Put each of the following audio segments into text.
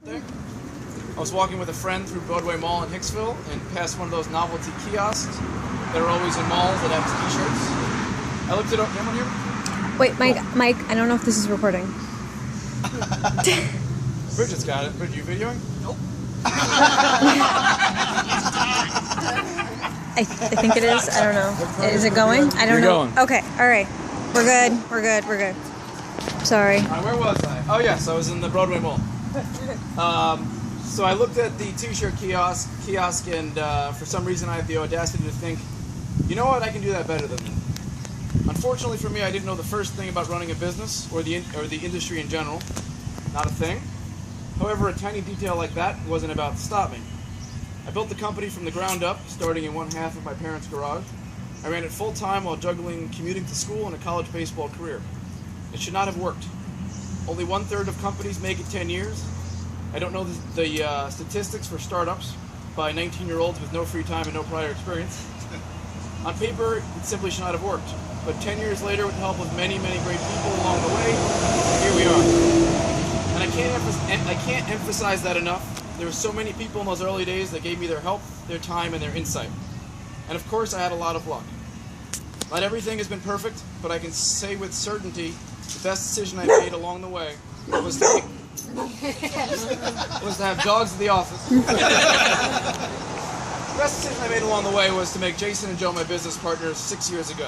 I was walking with a friend through Broadway Mall in Hicksville and past one of those novelty kiosks that are always in malls that have t-shirts. I looked it up. Anyone here? Wait, Mike, I don't know if this is recording. Bridget's got it. Bridget, you videoing? Nope. I think it is. I don't know. Is it going? I don't know. Going. Okay, all right. We're good. We're good. We're good. Sorry. Where was I? Oh, yes, I was in the Broadway Mall. So I looked at the t-shirt kiosk, and for some reason I had the audacity to think, you know what, I can do that better than them. Unfortunately for me, I didn't know the first thing about running a business or the industry in general. Not a thing. However, a tiny detail like that wasn't about to stop me. I built the company from the ground up, starting in one half of my parents' garage. I ran it full-time while juggling commuting to school and a college baseball career. It should not have worked. Only 1/3 of companies make it 10 years. I don't know the statistics for startups by 19-year-olds with no free time and no prior experience. On paper, it simply should not have worked. But 10 years later, with the help of many, many great people along the way, here we are. And I can't emphasize that enough. There were so many people in those early days that gave me their help, their time, and their insight. And of course, I had a lot of luck. Not everything has been perfect, but I can say with certainty the best decision I made along the way was to have dogs at the office. The best decision I made along the way was to make Jason and Joe my business partners 6 years ago.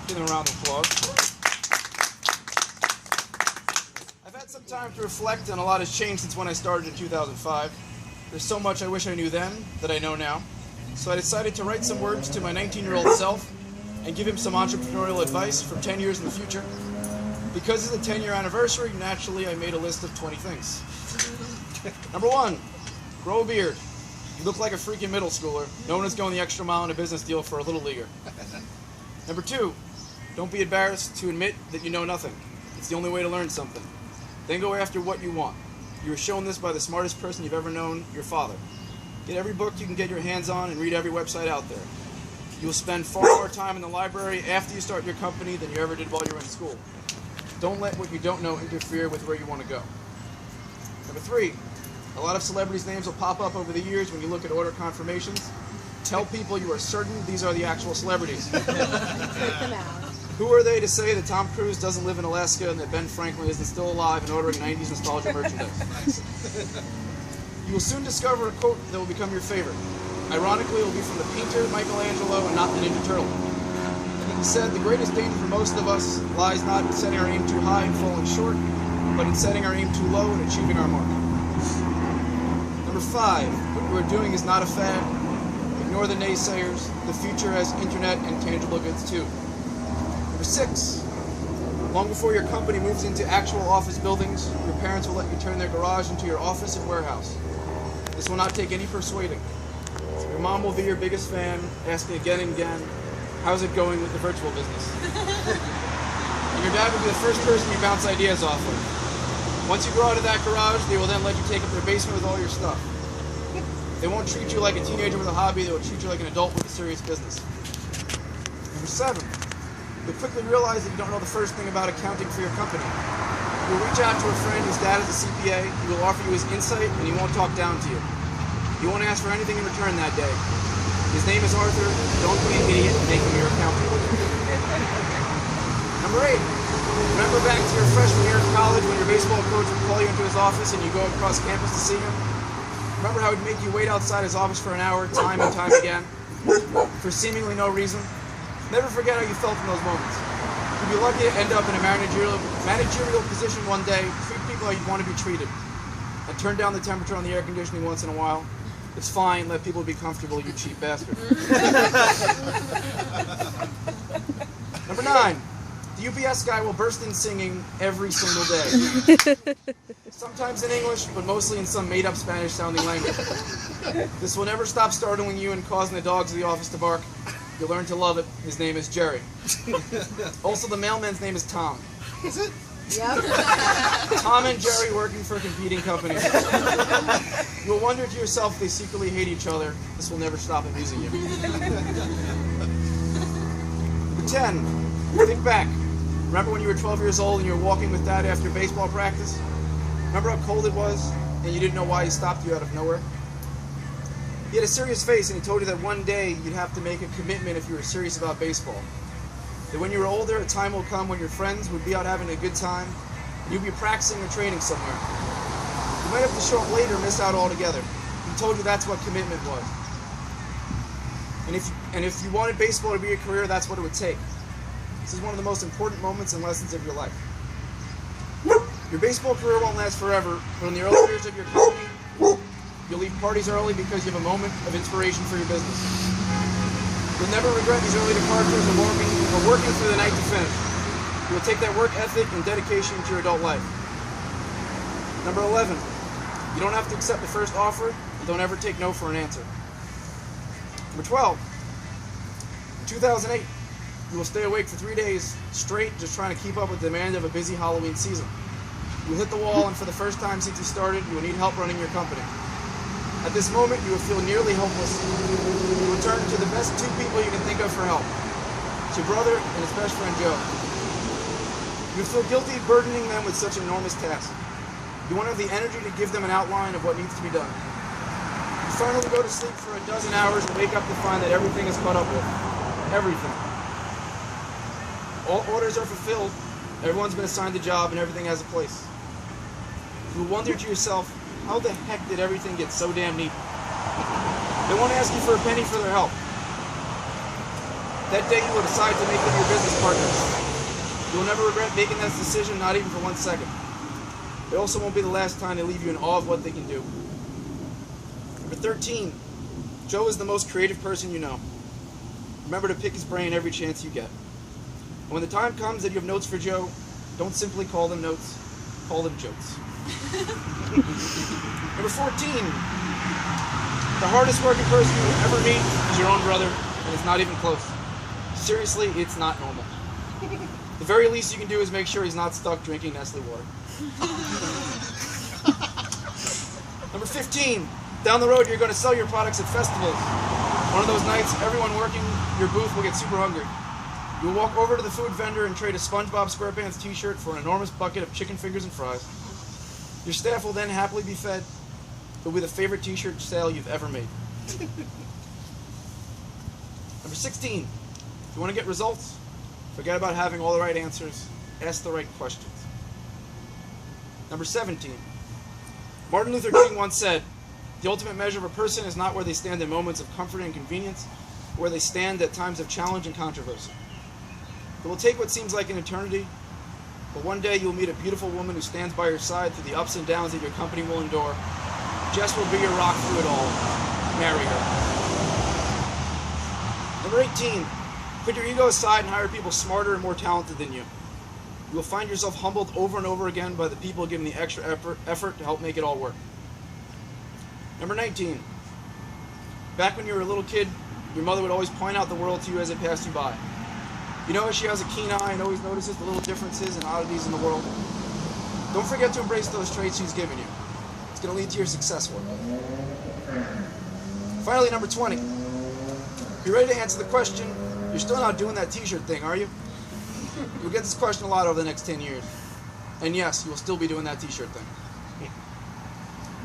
Give them a round of applause. I've had some time to reflect, and a lot has changed since when I started in 2005. There's so much I wish I knew then that I know now. So I decided to write some words to my 19-year-old self and give him some entrepreneurial advice for 10 years in the future. Because it's a 10-year anniversary, naturally I made a list of 20 things. Number 1, grow a beard. You look like a freaking middle schooler. No one is going the extra mile in a business deal for a little leaguer. Number 2, don't be embarrassed to admit that you know nothing. It's the only way to learn something. Then go after what you want. You were shown this by the smartest person you've ever known, your father. Get every book you can get your hands on and read every website out there. You will spend far more time in the library after you start your company than you ever did while you were in school. Don't let what you don't know interfere with where you want to go. Number 3, a lot of celebrities' names will pop up over the years when you look at order confirmations. Tell people you are certain these are the actual celebrities. Who are they to say that Tom Cruise doesn't live in Alaska and that Ben Franklin isn't still alive and ordering 90s nostalgia merchandise? You will soon discover a quote that will become your favorite. Ironically, it will be from the painter Michelangelo and not the Ninja Turtle. He said, the greatest danger for most of us lies not in setting our aim too high and falling short, but in setting our aim too low and achieving our mark. Number 5, what you are doing is not a fad. Ignore the naysayers. The future has internet and tangible goods too. Number 6, long before your company moves into actual office buildings, your parents will let you turn their garage into your office and warehouse. This will not take any persuading. Your mom will be your biggest fan, asking again and again, how's it going with the virtual business? And your dad will be the first person you bounce ideas off of. Once you grow out of that garage, they will then let you take up their basement with all your stuff. They won't treat you like a teenager with a hobby, they will treat you like an adult with a serious business. Number 7, you'll quickly realize that you don't know the first thing about accounting for your company. You'll reach out to a friend whose dad is a CPA, he will offer you his insight, and he won't talk down to you. You won't ask for anything in return that day. His name is Arthur. Don't be an idiot and make him your accountant. Number 8, remember back to your freshman year of college when your baseball coach would call you into his office and you go across campus to see him? Remember how he'd make you wait outside his office for an hour, time and time again, for seemingly no reason? Never forget how you felt in those moments. You'd be lucky to end up in a managerial position one day, treat people how you'd want to be treated, and turn down the temperature on the air conditioning once in a while. It's fine, let people be comfortable, you cheap bastard. Number 9, the UPS guy will burst in singing every single day. Sometimes in English, but mostly in some made-up Spanish-sounding language. This will never stop startling you and causing the dogs of the office to bark. You'll learn to love it. His name is Jerry. Also, the mailman's name is Tom. Is it? Yep. Tom and Jerry working for competing companies. You'll wonder to yourself if they secretly hate each other. This will never stop amusing you. Number 10, think back. Remember when you were 12 years old and you were walking with Dad after baseball practice? Remember how cold it was? and you didn't know why he stopped you out of nowhere? He had a serious face, and he told you that one day you'd have to make a commitment if you were serious about baseball. That when you were older, a time will come when your friends would be out having a good time, and you'd be practicing or training somewhere. You might have to show up late or miss out altogether. He told you that's what commitment was. And if you wanted baseball to be your career, that's what it would take. This is one of the most important moments and lessons of your life. Your baseball career won't last forever, but in the early years of your company, you'll leave parties early because you have a moment of inspiration for your business. You'll never regret these early departures or working through the night to finish. You will take that work ethic and dedication into your adult life. Number 11, you don't have to accept the first offer, and don't ever take no for an answer. Number 12, in 2008, you will stay awake for 3 days straight just trying to keep up with the demand of a busy Halloween season. You will hit the wall, and for the first time since you started, you will need help running your company. At this moment, you will feel nearly hopeless. You will turn to the best two people you can think of for help. It's your brother and his best friend, Joe. You will feel guilty burdening them with such an enormous task. You won't have the energy to give them an outline of what needs to be done. You finally go to sleep for a dozen hours and wake up to find that everything is caught up with. Everything. All orders are fulfilled, everyone's been assigned a job, and everything has a place. You will wonder to yourself, how the heck did everything get so damn neat? They won't ask you for a penny for their help. That day you will decide to make them your business partners. You will never regret making that decision, not even for 1 second. It also won't be the last time they leave you in awe of what they can do. Number 13, Joe is the most creative person you know. Remember to pick his brain every chance you get. And when the time comes that you have notes for Joe, don't simply call them notes, call them jokes. Number 14, the hardest working person you will ever meet is your own brother, and it's not even close. Seriously, it's not normal. The very least you can do is make sure he's not stuck drinking Nestle water. Number 15, down the road you're going to sell your products at festivals. One of those nights, everyone working your booth will get super hungry. You'll walk over to the food vendor and trade a SpongeBob SquarePants t-shirt for an enormous bucket of chicken fingers and fries. Your staff will then happily be fed. It'll be the favorite t-shirt sale you've ever made. Number 16, if you want to get results, forget about having all the right answers, ask the right questions. Number 17, Martin Luther King once said, the ultimate measure of a person is not where they stand in moments of comfort and convenience, but where they stand at times of challenge and controversy. It will take what seems like an eternity, but one day you'll meet a beautiful woman who stands by your side through the ups and downs that your company will endure. Jess will be your rock through it all. Marry her. Number 18, put your ego aside and hire people smarter and more talented than you. You will find yourself humbled over and over again by the people giving the extra effort to help make it all work. Number 19, back when you were a little kid, your mother would always point out the world to you as it passed you by. You know, she has a keen eye and always notices the little differences and oddities in the world. Don't forget to embrace those traits she's given you. It's going to lead to your success work. Finally, number 20. You're ready to answer the question, you're still not doing that t-shirt thing, are you? You'll get this question a lot over the next 10 years. And yes, you will still be doing that t-shirt thing.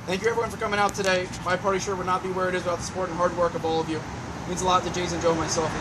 Thank you everyone for coming out today. My party shirt would not be where it is without the support and hard work of all of you. It means a lot to Jason, Joe, and myself.